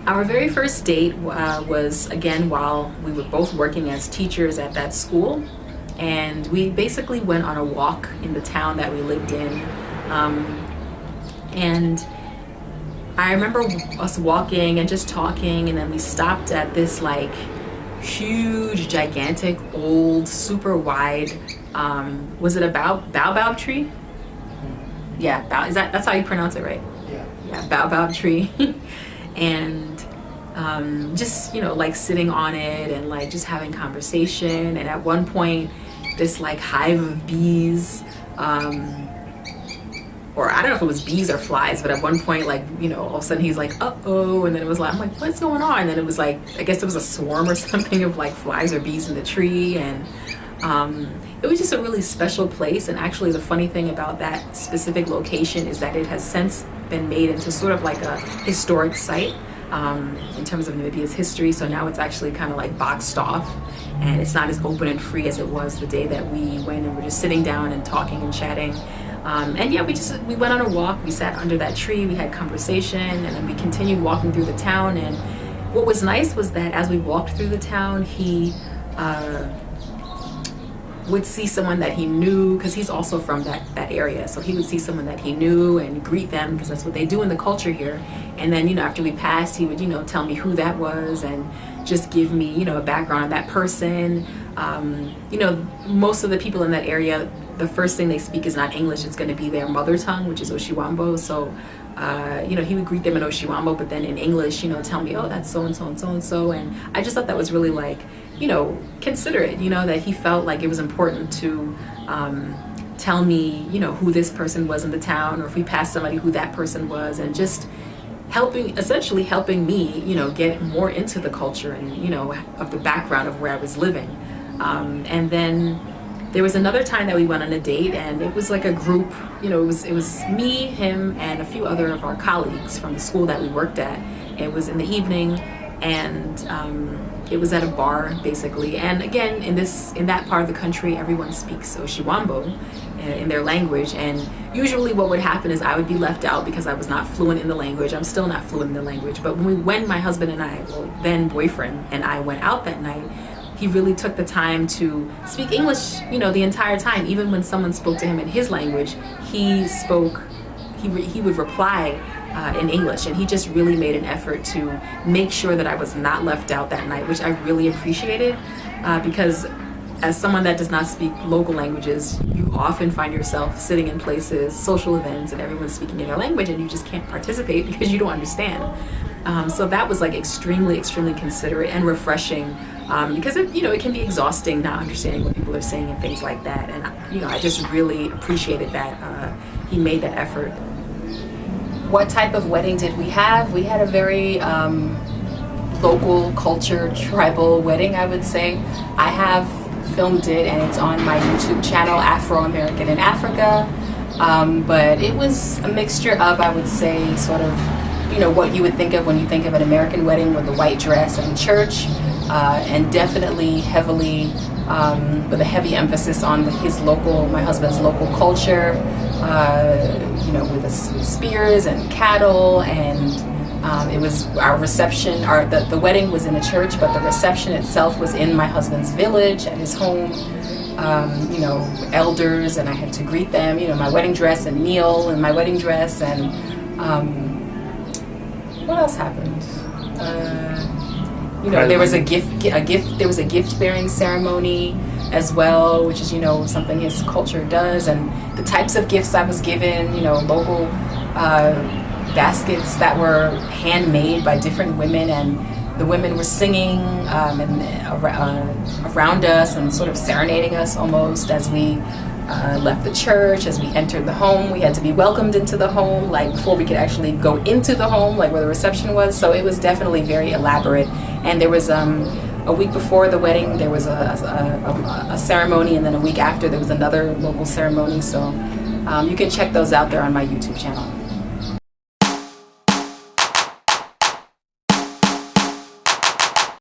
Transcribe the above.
Our very first date was, again, while we were both working as teachers at that school. And we basically went on a walk in the town that we lived in. And I remember us walking and just talking, and then we stopped at this like huge, gigantic, old, super wide, was it a baobab tree? Yeah, that's how you pronounce it, right? Yeah, baobab tree. And just, like sitting on it and like just having conversation. And at one point, this like hive of bees, or I don't know if it was bees or flies, but at one point, like, all of a sudden he's like, uh-oh, and then it was like, I'm like, what's going on? And then it was like, I guess it was a swarm or something of like flies or bees in the tree. And it was just a really special place. And actually the funny thing about that specific location is that it has since been made into sort of like a historic site in terms of Namibia's history. So now it's actually kind of like boxed off, and it's not as open and free as it was the day that we went and we're just sitting down and talking and chatting. And yeah, we went on a walk, we sat under that tree, we had conversation, and then we continued walking through the town. And what was nice was that as we walked through the town, he would see someone that he knew, because he's also from that area. So he would see someone that he knew and greet them, because that's what they do in the culture here. And then, after we passed, he would, tell me who that was and just give me, a background on that person. Most of the people in that area, the first thing they speak is not English. It's going to be their mother tongue, which is Oshiwambo. So, he would greet them in Oshiwambo, but then in English, tell me, oh, that's so-and-so and so-and-so. And I just thought that was really like, considerate, that he felt like it was important to tell me, who this person was in the town, or if we passed somebody, who that person was, and just essentially helping me, get more into the culture and, of the background of where I was living. And then there was another time that we went on a date, and it was like a group, it was me, him, and a few other of our colleagues from the school that we worked at. It was in the evening, and it was at a bar, basically. And again, in that part of the country, everyone speaks Oshiwambo in their language. And usually what would happen is I would be left out because I was not fluent in the language. I'm still not fluent in the language. But when my husband and I, well, then boyfriend, and I went out that night, he really took the time to speak English, the entire time. Even when someone spoke to him in his language, he would reply in English, and he just really made an effort to make sure that I was not left out that night, which I really appreciated, because as someone that does not speak local languages, you often find yourself sitting in places, social events, and everyone's speaking in their language, and you just can't participate because you don't understand. So that was like extremely, extremely considerate and refreshing, because it can be exhausting not understanding what people are saying and things like that. And I just really appreciated that he made that effort. What type of wedding did we have? We had a very local culture, tribal wedding, I would say. I have filmed it, and it's on my YouTube channel, Afro-American in Africa. But it was a mixture of, I would say, sort of, what you would think of when you think of an American wedding with the white dress and church, and definitely heavily, with a heavy emphasis on my husband's local culture, with spears and cattle. And it was our reception, the wedding was in a church, but the reception itself was in my husband's village at his home. Elders, and I had to greet them, my wedding dress, and kneel in my wedding dress. And what else happened? There was a gift bearing ceremony as well, which is, something his culture does. And the types of gifts I was given, local baskets that were handmade by different women, and the women were singing around us and sort of serenading us almost as we left the church. As we entered the home, we had to be welcomed into the home, like before we could actually go into the home, like where the reception was. So it was definitely very elaborate. And there was a week before the wedding, there was a ceremony, and then a week after there was another local ceremony. So you can check those out there on my YouTube channel.